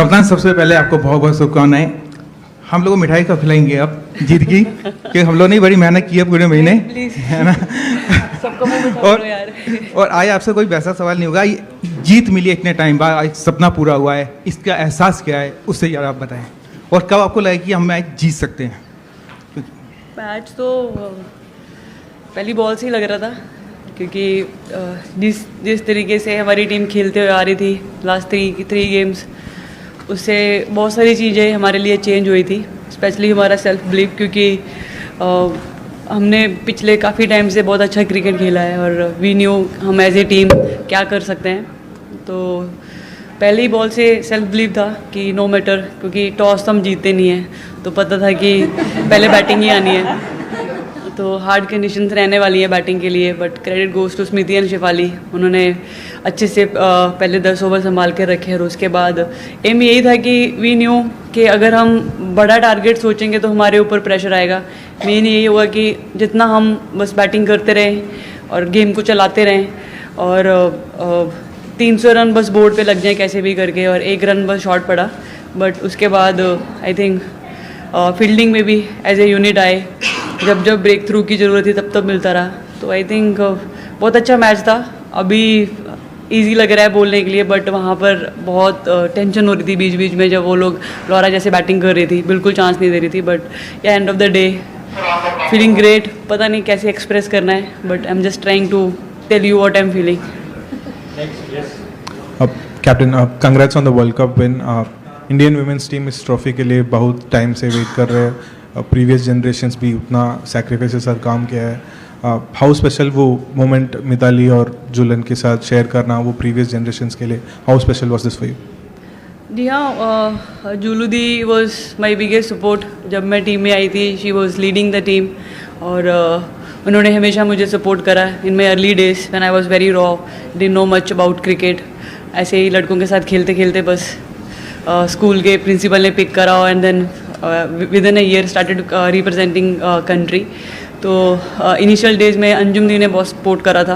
कप्तान, सबसे पहले आपको बहुत बहुत शुभकामनाएं। हम लोग को मिठाई कब खिलाएंगे आप जीत की? क्योंकि हम लोग ने बड़ी मेहनत की है पूरे महीने, है ना? सबको मुंह मिठा करो यार। और आज आपसे कोई वैसा सवाल नहीं होगा। जीत मिली है इतने टाइम बाद, आज सपना पूरा हुआ है, इसका एहसास क्या है, उससे यार आप बताएं। और कब आपको लगे कि हम मैच जीत सकते हैं? मैच तो पहली बॉल से ही लग रहा था, क्योंकि जिस तरीके से हमारी टीम खेलते हुए आ रही थी लास्ट थ्री गेम्स, उससे बहुत सारी चीज़ें हमारे लिए चेंज हुई थी, स्पेशली हमारा सेल्फ बिलीव, क्योंकि हमने पिछले काफ़ी टाइम से बहुत अच्छा क्रिकेट खेला है और वी न्यू हम एज ए टीम क्या कर सकते हैं। तो पहली बॉल से सेल्फ बिलीव था कि नो मैटर, क्योंकि टॉस तो हम जीतते नहीं हैं, तो पता था कि पहले बैटिंग ही आनी है, तो हार्ड कंडीशंस रहने वाली है बैटिंग के लिए। But credit goes to Smriti and Shafali, उन्होंने अच्छे से पहले 10 ओवर संभाल के रखे और उसके बाद एम यही था कि वी न्यू कि अगर हम बड़ा टारगेट सोचेंगे तो हमारे ऊपर प्रेशर आएगा। मेन यही होगा कि जितना हम बस बैटिंग करते रहें और गेम को चलाते रहें और 300 रन बस बोर्ड पे लग जाएं कैसे भी करके, और 1 रन बस शॉर्ट पड़ा। बट उसके बाद आई थिंक फील्डिंग में भी एज ए यूनिट आए, जब जब ब्रेक थ्रू की ज़रूरत थी तब मिलता रहा। तो आई थिंक बहुत अच्छा मैच था। अभी इजी लग रहा है बोलने के लिए, बट वहाँ पर बहुत टेंशन हो रही थी बीच बीच में, जब वो लोग लॉरा जैसे बैटिंग कर रही थी, बिल्कुल चांस नहीं दे रही थी। बट या end of the day feeling great, पता नहीं कैसे एक्सप्रेस करना है, but I am just trying to tell you what I am feeling. Captain, congrats on the world cup win. Indian women's team इस ट्रॉफी के लिए बहुत टाइम से वेट कर रहे हैं। प्रीवियस जनरेशंस भी उतना सैक्रिफाइस के साथ काम किया है। हाउ स्पेशल वो मोमेंट मिताली और जुलन के साथ शेयर करना, वो प्रीवियस जनरेशंस के लिए how special was this for you? जी हाँ, Jhulan di was my biggest support. जब मैं टीम में आई थी, she was leading the team, और उन्होंने हमेशा मुझे सपोर्ट करा in my early days when I was very raw, didn't know much about cricket. ऐसे ही लड़कों के साथ खेलते खेलते बस स्कूल के प्रिंसिपल ने पिक करा, and then within a year started representing country. तो इनिशियल डेज में अंजुम दी ने बहुत सपोर्ट करा था,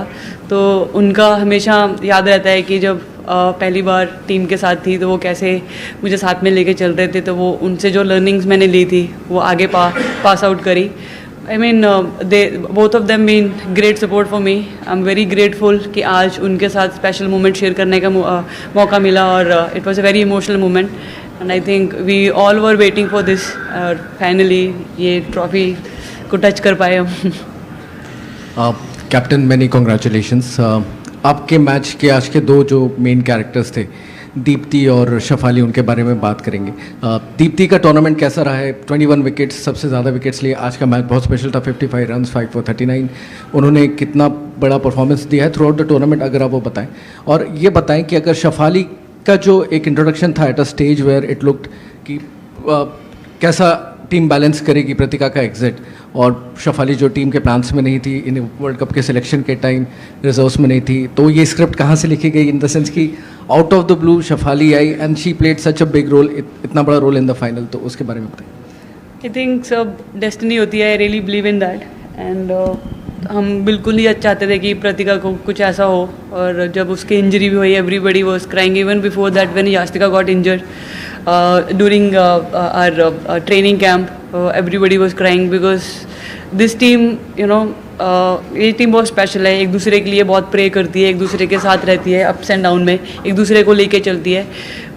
तो उनका हमेशा याद रहता है कि जब पहली बार टीम के साथ थी तो वो कैसे मुझे साथ में लेके चल रहे थे। तो वो उनसे जो लर्निंग्स मैंने ली थी वो आगे पास आउट करी। I mean they both of them mean great support for me. I am very grateful कि आज उनके साथ स्पेशल मोमेंट शेयर करने का मौका मिला, और it was a very emotional moment, and I think we all were waiting for this, और फाइनली ये ट्रॉफी को टच कर पाए हम। Captain, many congratulations. आपके मैच के आज के 2 जो मेन कैरेक्टर्स थे, दीप्ति और शफाली, उनके बारे में बात करेंगे। दीप्ति का टूर्नामेंट कैसा रहा है? 21 विकेट्स, सबसे ज़्यादा विकेट्स लिए। आज का मैच बहुत स्पेशल था, 55 रन्स, 5 for 39। उन्होंने कितना बड़ा परफॉर्मेंस दिया है थ्रू आउट द टूर्नामेंट, अगर आप वो बताएं। और ये बताएं कि अगर शफाली का जो एक इंट्रोडक्शन था at a stage where it looked कि कैसा टीम बैलेंस करेगी प्रतिका का एग्जिट, और शफाली जो टीम के प्लान्स में नहीं थी, इन वर्ल्ड कप के सिलेक्शन के टाइम रिजर्व्स में नहीं थी, तो ये स्क्रिप्ट कहाँ से लिखी गई? इन द सेंस कि out of the blue Shafali आई and she played such a big role, इतना बड़ा रोल इन द फाइनल, तो उसके बारे में बताइए। आई थिंक सब डेस्टिनी होती है, I really believe in that, and हम बिल्कुल ही चाहते थे कि प्रतिका को कुछ ऐसा हो। और जब उसकी इंजरी भी हुई, everybody was crying, even before that when Yastika got injured during our training camp, everybody was crying because this team, you know, ये टीम बहुत स्पेशल है, एक दूसरे के लिए बहुत प्रे करती है, एक दूसरे के साथ रहती है, अप्स एंड डाउन में एक दूसरे को लेके चलती है।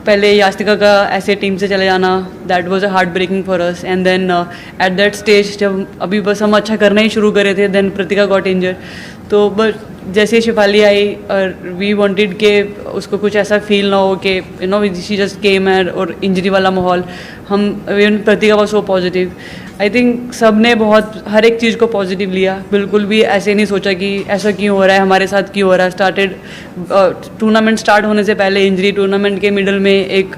पहले यास्तिका का ऐसे टीम से चले जाना, that was a heart breaking for us, and then at that stage जब अभी बस हम अच्छा करना ही शुरू करे थे, देन प्रतिका गॉट इंजर्ड। तो बट जैसे शेफाली आई, और वी वांटेड के उसको कुछ ऐसा फील ना हो कि you know she just came है, और इंजरी वाला माहौल, हम even Pratika was so positive. I think सब ने बहुत हर एक चीज़ को पॉजिटिव लिया, बिल्कुल भी ऐसे नहीं सोचा कि ऐसा क्यों हो रहा है, हमारे साथ क्यों हो रहा है। स्टार्टेड टूर्नामेंट स्टार्ट होने से पहले इंजरी, टूर्नामेंट के मिडल में एक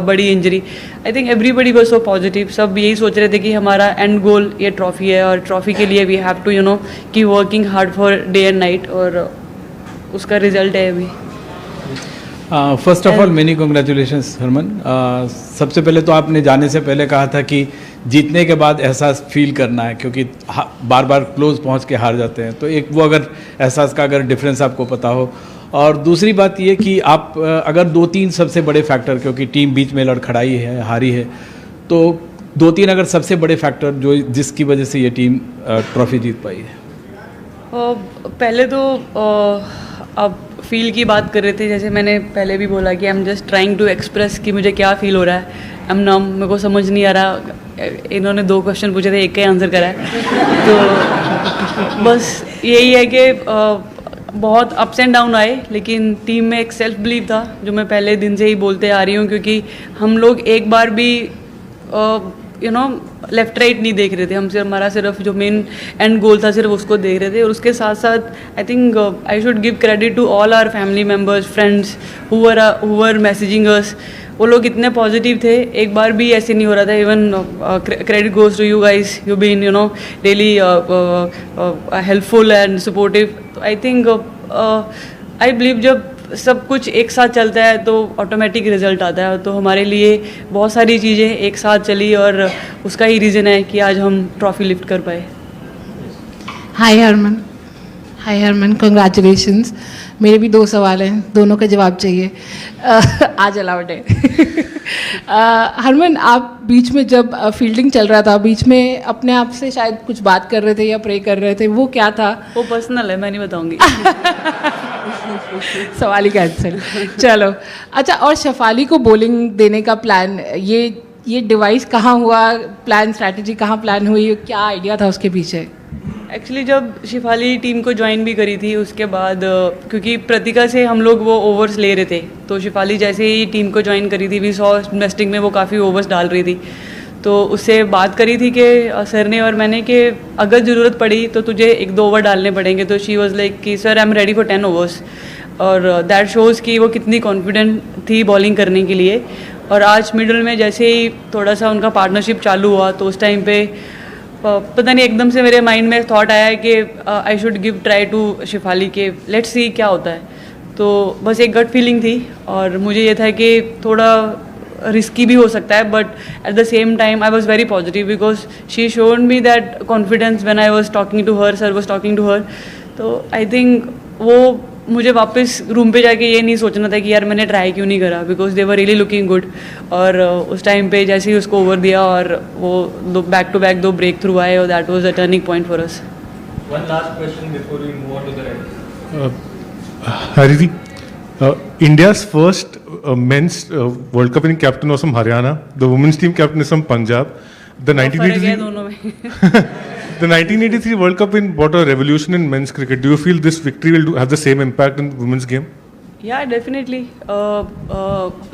बड़ी injury. I think everybody was so positive, सब यही सोच रहे थे कि हमारा एंड गोल ये ट्रॉफी है, और ट्रॉफी के लिए we have to you know की working hard for day and night, और उसका रिजल्ट है अभी। First of all many congratulations Harman. सबसे पहले तो आपने जाने से पहले कहा था कि जीतने के बाद एहसास फील करना है, क्योंकि बार बार क्लोज पहुंच के हार जाते हैं, तो एक वो अगर एहसास का अगर डिफरेंस आपको पता हो। और दूसरी बात ये कि आप अगर 2-3 सबसे बड़े फैक्टर, क्योंकि टीम बीच में लड़खड़ाई है, हारी है, तो 2-3 अगर सबसे बड़े फैक्टर जो जिसकी वजह से ये टीम ट्रॉफी जीत पाई है। पहले तो आप फील की बात कर रहे थे, जैसे मैंने पहले भी बोला कि I am just trying to express कि मुझे क्या फील हो रहा है। आई एम नम, मेरे को समझ नहीं आ रहा। इन्होंने 2 क्वेश्चन पूछे थे, एक का ही आंसर करा है। तो बस यही है कि बहुत अप्स एंड डाउन आए, लेकिन टीम में एक सेल्फ बिलीव था जो मैं पहले दिन से ही बोलते आ रही हूँ, क्योंकि हम लोग एक बार भी लेफ्ट राइट नहीं देख रहे थे। हम सिर्फ हमारा सिर्फ जो मेन एंड गोल था सिर्फ उसको देख रहे थे। और उसके साथ साथ I think I should give credit to all our family members, friends who were messaging us. वो लोग इतने पॉजिटिव थे, एक बार भी ऐसे नहीं हो रहा था। Even credit goes to you guys, you been really helpful and supportive. तो आई थिंक आई बिलीव जब सब कुछ एक साथ चलता है तो ऑटोमेटिक रिजल्ट आता है। तो हमारे लिए बहुत सारी चीज़ें एक साथ चली और उसका ही रीज़न है कि आज हम ट्रॉफी लिफ्ट कर पाए। हाय हरमन, कंग्रेचुलेशंस। मेरे भी 2 सवाल हैं, दोनों का जवाब चाहिए। आज अलाउड है। हरमन, आप बीच में जब फील्डिंग चल रहा था, बीच में अपने आप से शायद कुछ बात कर रहे थे या प्रे कर रहे थे, वो क्या था? वो पर्सनल है, मैं नहीं बताऊंगी। सवाल ही कैंसिल। चलो अच्छा, और शेफाली को बॉलिंग देने का प्लान, ये डिवाइस कहाँ हुआ, प्लान स्ट्रैटेजी कहाँ प्लान हुई, क्या आइडिया था उसके पीछे? एक्चुअली जब शेफाली टीम को ज्वाइन भी करी थी उसके बाद, क्योंकि प्रतिका से हम लोग वो ओवर्स ले रहे थे, तो शेफाली जैसे ही टीम को ज्वाइन करी थी, वी सॉ इन्वेस्टिंग में वो काफ़ी ओवर्स डाल रही थी। तो उससे बात करी थी कि सर ने और मैंने कि अगर ज़रूरत पड़ी तो तुझे 1-2 ओवर डालने पड़ेंगे। तो शी वॉज लाइक कि sir I am ready for 10 overs. और दैट शोज़ कि वो कितनी कॉन्फिडेंट थी बॉलिंग करने के लिए। और आज मिडल में जैसे ही थोड़ा सा उनका पार्टनरशिप चालू हुआ तो उस टाइम पे पता नहीं एकदम से मेरे माइंड में थॉट आया कि I should give try to Shafali के लेट्स सी क्या होता है। तो बस एक गट फीलिंग थी और मुझे ये था कि थोड़ा रिस्की भी हो सकता है, but at the same time I was very positive because she showed me that confidence when I was talking to her, sir was talking to her. तो आई थिंक वो मुझे वापस रूम पे जाके ये नहीं सोचना था कि यार मैंने ट्राई क्यों नहीं करा, because they were really looking good. और उस टाइम पे जैसे ही उसको ओवर दिया और वो back to back 2 breakthrough आए, और that was a turning point for us. One last question before we move on to the rest. Hariri, India's first men's World Cup winning captain was from Haryana. The women's team captain is from Punjab. The फर्क है 1983 दोनों में। the 1983 World Cup brought a revolution in men's cricket. Do you feel this victory will have the same impact in women's game? या definitely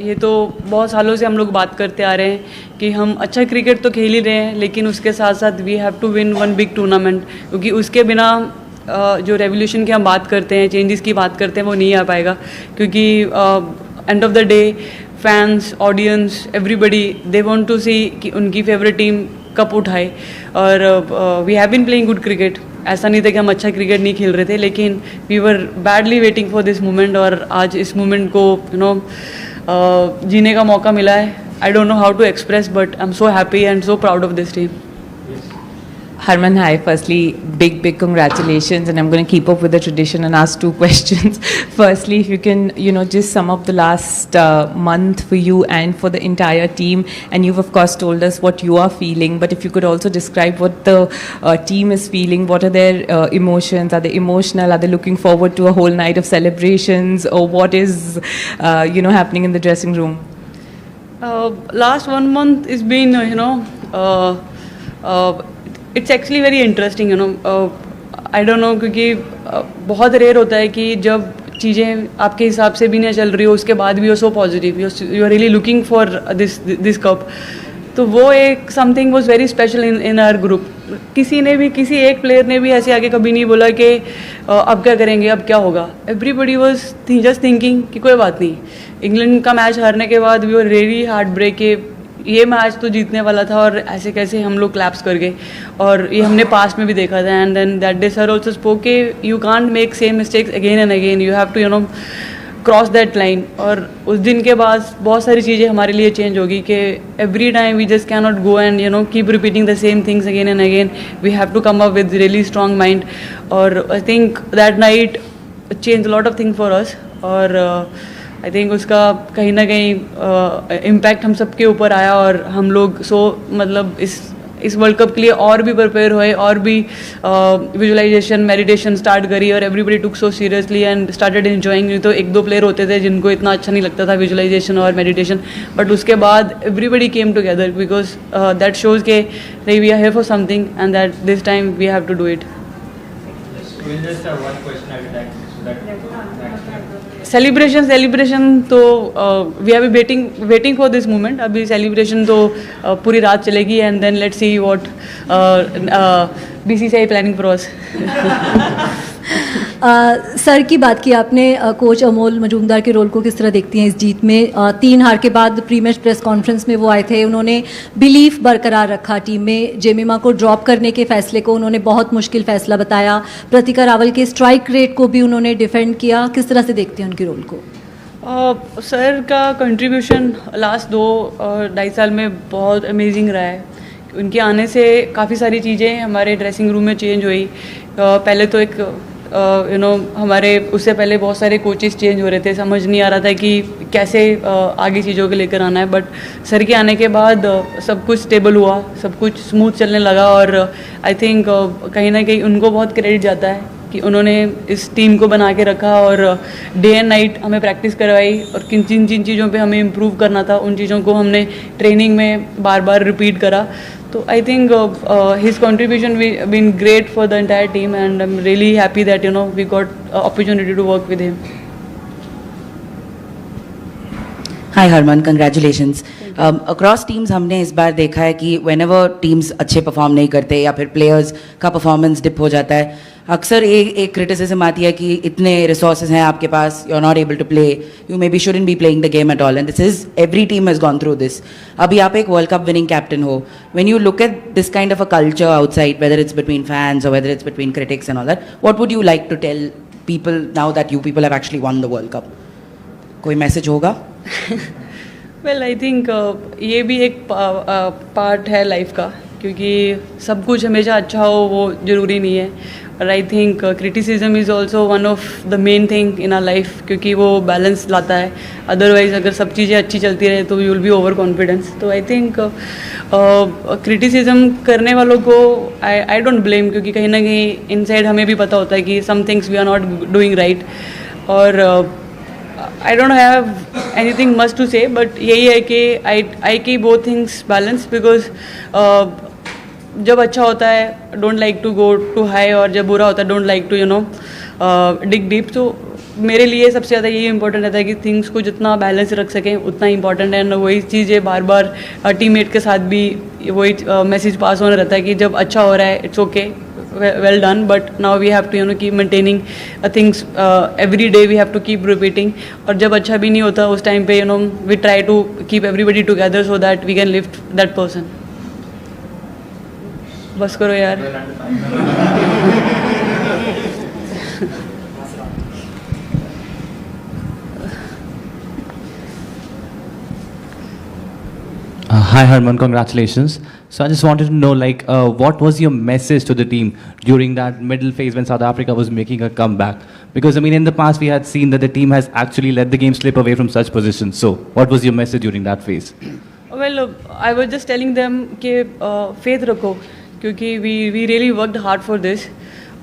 ये तो बहुत सालों से हम लोग बात करते आ रहे हैं कि हम अच्छा क्रिकेट तो खेल ही रहे हैं, लेकिन उसके साथ साथ we have to win 1 big tournament, क्योंकि उसके बिना जो रेवोल्यूशन की हम बात करते हैं, चेंजेस की बात करते हैं, वो नहीं आ पाएगा। क्योंकि end of the day fans, audience, everybody they want to see कि उनकी फेवरेट टीम कप उठाए। और we have been playing good cricket, ऐसा नहीं था कि हम अच्छा क्रिकेट नहीं खेल रहे थे, लेकिन we were badly waiting for this moment. और आज इस मोमेंट को जीने का मौका मिला है। I don't know how to express, but I am so happy and so proud of this team. Harman, hi. Firstly, big congratulations, and I'm going to keep up with the tradition and ask 2 questions. Firstly, if you can, just sum up the last month for you and for the entire team, and you've of course told us what you are feeling, but if you could also describe what the team is feeling, what are their emotions? Are they emotional? Are they looking forward to a whole night of celebrations, or what is, happening in the dressing room? Last 1 month has been, it's actually very interesting, I don't no, क्योंकि बहुत rare होता है कि जब चीज़ें आपके हिसाब से भी नहीं चल रही हो, उसके बाद भी हो so positive, you are really looking for this cup. तो वो एक something was very special in our group. किसी एक प्लेयर ने भी ऐसे आगे कभी नहीं बोला कि अब क्या करेंगे, अब क्या होगा। एवरीबडी वाज जस्ट थिंकिंग कि कोई बात नहीं। इंग्लैंड का मैच हारने के बाद we were really heart break के ये मैच तो जीतने वाला था और ऐसे कैसे हम लोग क्लैप्स कर गए। और ये हमने पास्ट में भी देखा था। And then that day sir also spoke के you can't make same mistakes again and again, you have to cross that line. और उस दिन के बाद बहुत सारी चीज़ें हमारे लिए चेंज होगी कि every time we just can not go and keep repeating the same things again and again, we have to come up with really strong mind. और I think that night change lot of thing for us और I think उसका कहीं ना कहीं impact हम सबके ऊपर आया और हम लोग मतलब इस वर्ल्ड कप के लिए और भी प्रिपेयर हुए और भी विजुअलाइजेशन मेडिटेशन स्टार्ट करी और everybody took so seriously and started enjoying. नहीं तो एक दो प्लेयर होते थे जिनको इतना अच्छा नहीं लगता था विजुअलाइजेशन और मेडिटेशन, बट उसके बाद everybody came together because that shows के नहीं we are here for something and that this time we have to do it. We'll just have one question at a time so that celebration तो we are be waiting for this moment. अभी celebration तो पूरी रात चलेगी and then let's see what BCCI planning for us. Sir की बात की आपने, कोच अमोल मजूमदार के रोल को किस तरह देखती हैं इस जीत में? 3 हार के बाद प्री मैच प्रेस कॉन्फ्रेंस में वो आए थे, उन्होंने बिलीफ बरकरार रखा टीम में, जेमिमा को ड्रॉप करने के फैसले को उन्होंने बहुत मुश्किल फैसला बताया, प्रतिका रावल के स्ट्राइक रेट को भी उन्होंने डिफेंड किया। किस तरह से देखते हैं उनके रोल को? सर का कंट्रीब्यूशन लास्ट 2-2.5 साल में बहुत अमेजिंग रहा है। उनके आने से काफ़ी सारी चीज़ें हमारे ड्रेसिंग रूम में चेंज हुई। पहले तो एक हमारे उससे पहले बहुत सारे कोचेस चेंज हो रहे थे, समझ नहीं आ रहा था कि कैसे आगे चीज़ों को लेकर आना है, बट सर के आने के बाद सब कुछ स्टेबल हुआ, सब कुछ स्मूथ चलने लगा और आई थिंक कहीं ना कहीं उनको बहुत क्रेडिट जाता है कि उन्होंने इस टीम को बना के रखा और डे एंड नाइट हमें प्रैक्टिस करवाई और जिन जिन चीज़ों पे हमें इम्प्रूव करना था उन चीज़ों को हमने ट्रेनिंग में बार बार रिपीट करा। तो I think his contribution been great for the entire team and I am really happy that we got opportunity to work with him. Hi Harman, congratulations. Across teams हमने इस बार देखा है कि व्हेनेवर टीम्स अच्छे perform नहीं करते या फिर प्लेयर्स का परफॉर्मेंस डिप हो जाता है, अक्सर एक क्रिटिसिज्म आती है कि इतने रिसोर्सेज हैं आपके पास, you are not able to play, you may be shouldn't be playing the game at all, and this is every team has gone through this. अभी आप एक वर्ल्ड कप विनिंग कैप्टन हो, when you look at this kind of a culture outside, whether it's between fans और whether it's between critics and all that, what would you like to tell people now that you people have actually one the world cup? कोई message होगा? Well I think ये भी एक part है life का, क्योंकि सब कुछ हमेशा अच्छा हो वो ज़रूरी नहीं है, और I think criticism is also one of the main thing in our life, क्योंकि वो बैलेंस लाता है। अदरवाइज़ अगर सब चीज़ें अच्छी चलती रहे तो you will be over confidence. तो आई थिंक क्रिटिसिज्म करने वालों को आई डोंट ब्लेम, क्योंकि कहीं ना कहीं इनसाइड हमें भी पता होता है कि some things we are not doing right, और I don't have anything much to say, but यही है कि I keep both things balance, because जब अच्छा होता है don't like to go to high, और जब बुरा होता है don't like to dig deep. तो मेरे लिए सबसे ज़्यादा यही इंपॉर्टेंट रहता है कि थिंग्स को जितना बैलेंस रख सकें उतना इंपॉर्टेंट है, एंड वही चीज़ें बार बार टीममेट के साथ भी वही मैसेज पास होना रहता है कि जब अच्छा हो रहा है it's okay, well done, but now we have to keep maintaining things every day, we have to keep repeating, और जब अच्छा भी नहीं होता उस टाइम पे we try to keep everybody together so that we can lift that person। बस करो यार। Hi Harman, congratulations. So I just wanted to know, what was your message to the team during that middle phase when South Africa was making a comeback? Because I mean, in the past we had seen that the team has actually let the game slip away from such positions. So what was your message during that phase? Well, I was just telling them कि faith रखो, क्योंकि we really worked hard for this.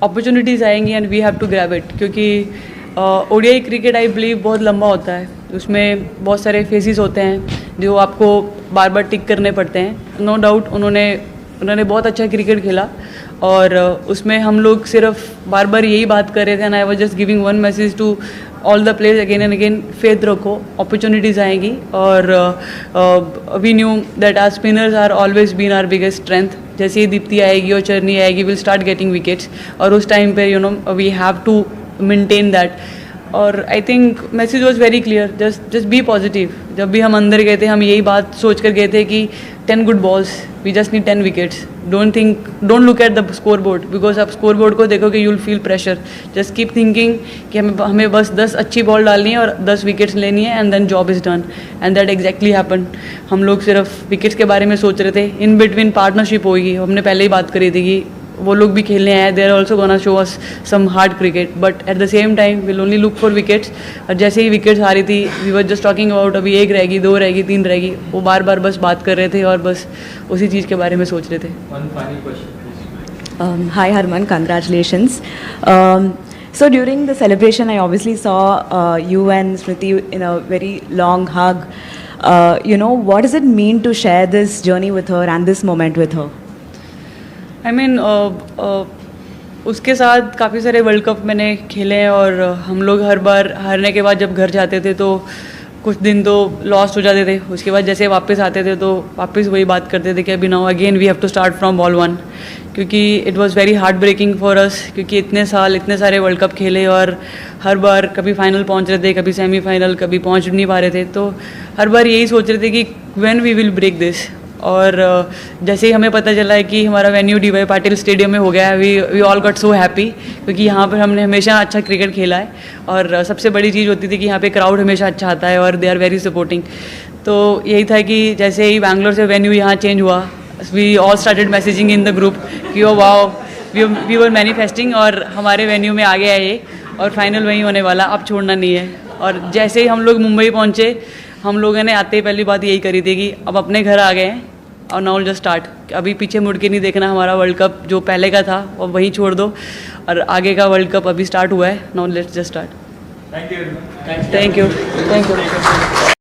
Opportunities आएंगी and we have to grab it, क्योंकि ODI cricket I believe बहुत लंबा होता है, उसमें बहुत सारे फेजेस होते हैं जो आपको बार बार टिक करने पड़ते हैं। नो डाउट उन्होंने बहुत अच्छा क्रिकेट खेला, और उसमें हम लोग सिर्फ बार बार यही बात कर रहे थे, and I was just giving one message to all the players again and again, faith रखो, अपॉर्चुनिटीज़ आएंगी, और we knew that our spinners are always been our biggest strength. जैसे ही दीप्ति आएगी और चरनी आएगी, विल स्टार्ट गेटिंग विकेट्स, और उस टाइम पे we have to maintain that. और I think message was very clear, just be positive. जब भी हम अंदर गए थे हम यही बात सोच कर गए थे कि 10 good balls, we just need 10 wickets, don't look at the scoreboard, because आप स्कोर बोर्ड को देखोगे you will feel pressure. Just keep thinking कि हमें बस 10 अच्छी बॉल डालनी है और 10 विकेट्स लेनी है, and then job is done, and that exactly happen. हम लोग सिर्फ विकेट्स के बारे में सोच रहे थे, इन बिटवीन पार्टनरशिप होगी, हमने पहले ही बात करी थी कि वो लोग भी खेलने आए, they are also gonna show us some hard cricket, but at the same time will only look for wickets. और जैसे ही विकेट्स आ रही थी, we were just talking about अभी 1 रहेगी, 2 रहेगी, 3 रहेगी, वो बार बार बस बात कर रहे थे और बस उसी चीज़ के बारे में सोच रहे थे. One final question, please. Hi Harman, congratulations. So during the celebration, I obviously saw you and Smriti in a very long hug. What does it mean to share this journey with her and this moment with her? I mean, उसके साथ काफ़ी सारे world cup मैंने खेले हैं और हम लोग हर बार हारने के बाद जब घर जाते थे तो कुछ दिन तो लॉस्ट हो जाते थे. उसके बाद जैसे वापस आते थे तो वापस वही बात करते थे कि अभी now again we have to start from ball 1, क्योंकि it was very heart breaking for us, क्योंकि इतने साल इतने सारे वर्ल्ड कप खेले और हर बार कभी फाइनल पहुंच रहे थे, कभी सेमीफाइनल, कभी पहुंच नहीं पा रहे थे. तो हर बार यही सोच रहे थे कि when we will break this. और जैसे ही हमें पता चला है कि हमारा वेन्यू डी.वाई. पाटिल स्टेडियम में हो गया है, we all got so happy, क्योंकि यहाँ पर हमने हमेशा अच्छा क्रिकेट खेला है और सबसे बड़ी चीज़ होती थी कि यहाँ पे क्राउड हमेशा अच्छा आता है और दे आर वेरी सपोर्टिंग. तो यही था कि जैसे ही बैंगलोर से वेन्यू यहाँ चेंज हुआ, we all started messaging in the group कि oh wow, we were manifesting और हमारे वेन्यू में आ गया है ये और फाइनल वहीं होने वाला, अब छोड़ना नहीं है. और जैसे ही हम लोग मुंबई पहुँचे, हम लोगों ने आते ही पहली बात यही करी थी कि अब अपने घर आ गए हैं और नाउ जस्ट स्टार्ट. अभी पीछे मुड़ के नहीं देखना, हमारा वर्ल्ड कप जो पहले का था वो वहीं छोड़ दो और आगे का वर्ल्ड कप अभी स्टार्ट हुआ है. Now let's just start. Thank you. Thank you.